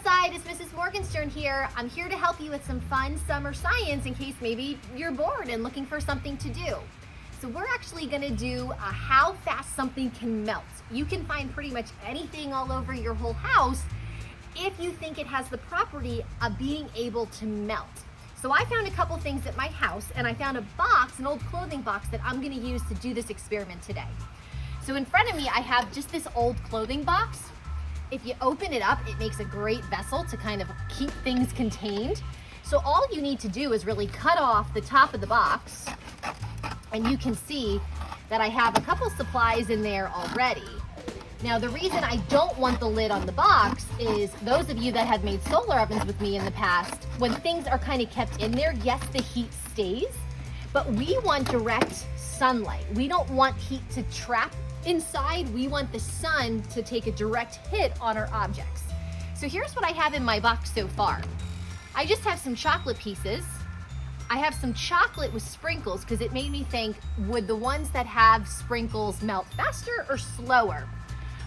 Hillside, it's Mrs. Morgenstern here. I'm here to help you with some fun summer science in case maybe you're bored and looking for something to do. So we're actually gonna do how fast something can melt. You can find pretty much anything all over your whole house if you think it has the property of being able to melt. So I found a couple things at my house, and I found a box, an old clothing box that I'm gonna use to do this experiment today. So in front of me, I have just this old clothing box. If you open it up, it makes a great vessel to kind of keep things contained. So all you need to do is really cut off the top of the box, and you can see that I have a couple supplies in there already. Now, the reason I don't want the lid on the box is those of you that have made solar ovens with me in the past, when things are kind of kept in there, yes, the heat stays, but we want direct sunlight. We don't want heat to trap inside. We want the sun to take a direct hit on our objects. So here's what I have in my box so far. I just have some chocolate pieces. I have some chocolate with sprinkles because it made me think, would the ones that have sprinkles melt faster or slower?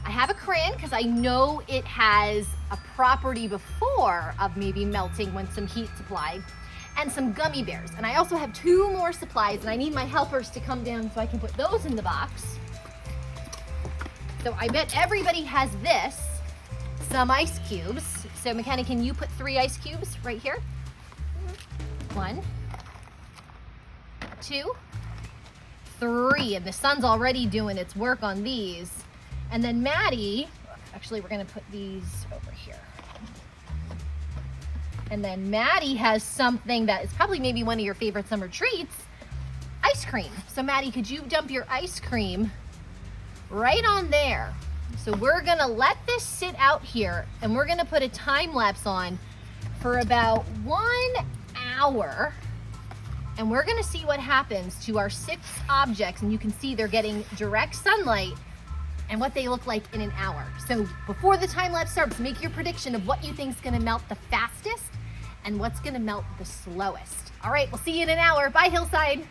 I have a crayon because I know it has a property before of maybe melting when some heat's applied, and some gummy bears. And I also have two more supplies, and I need my helpers to come down so I can put those in the box. So I bet everybody has this, some ice cubes. So McKenna, can you put 3 ice cubes right here? 1, 2, 3, and the sun's already doing its work on these. And then Maddie, actually we're gonna put these over here. And then Maddie has something that is probably maybe one of your favorite summer treats, ice cream. So Maddie, could you dump your ice cream right on there? So we're gonna let this sit out here, and we're gonna put a time lapse on for about 1 hour. And we're gonna see what happens to our 6 objects, and you can see they're getting direct sunlight and what they look like in an hour. So before the time lapse starts, make your prediction of what you think is gonna melt the fastest and what's gonna melt the slowest. All right, we'll see you in an hour. Bye, Hillside.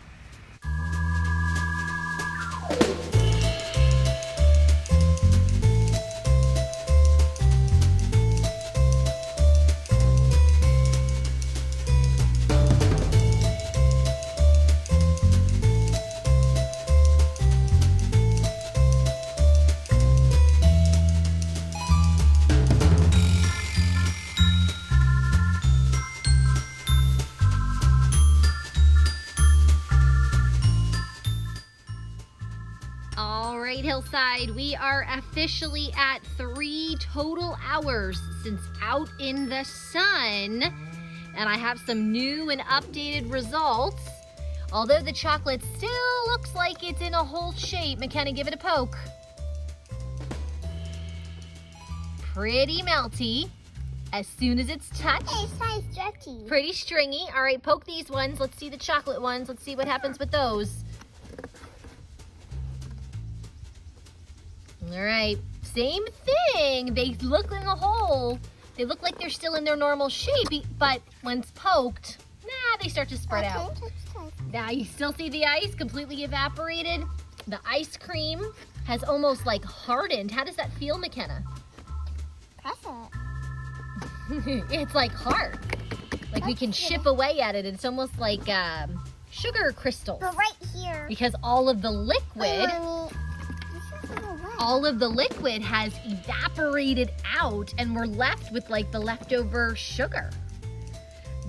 All right, Hillside, we are officially at 3 total hours since out in the sun, and I have some new and updated results. Although the chocolate still looks like it's in a whole shape, McKenna, give it a poke. Pretty melty as soon as it's touched. It's nice stretchy. Pretty stringy. All right, poke these ones. Let's see the chocolate ones. Let's see what happens with those. All right, same thing. They look in the hole. They look like they're still in their normal shape, but when it's poked, they start to spread out. Now you still see the ice completely evaporated. The ice cream has almost like hardened. How does that feel, McKenna? Press it. It's like hard. Like we can chip away at it. It's almost like sugar crystals. But right here. Because all of the liquid, has evaporated out, and we're left with like the leftover sugar.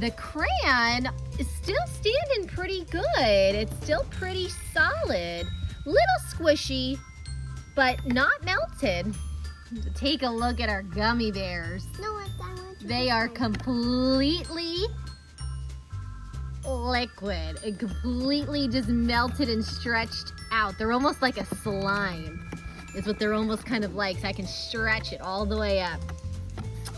The crayon is still standing pretty good. It's still pretty solid. Little squishy, but not melted. Take a look at our gummy bears. No, I want to. They are completely liquid and completely just melted and stretched out. They're almost like a slime. Is what they're almost kind of like, so I can stretch it all the way up.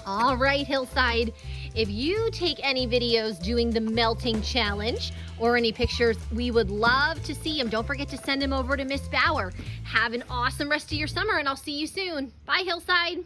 All right, Hillside, if you take any videos doing the melting challenge or any pictures, we would love to see them. Don't forget to send them over to Miss Bauer. Have an awesome rest of your summer, and I'll see you soon. Bye, Hillside.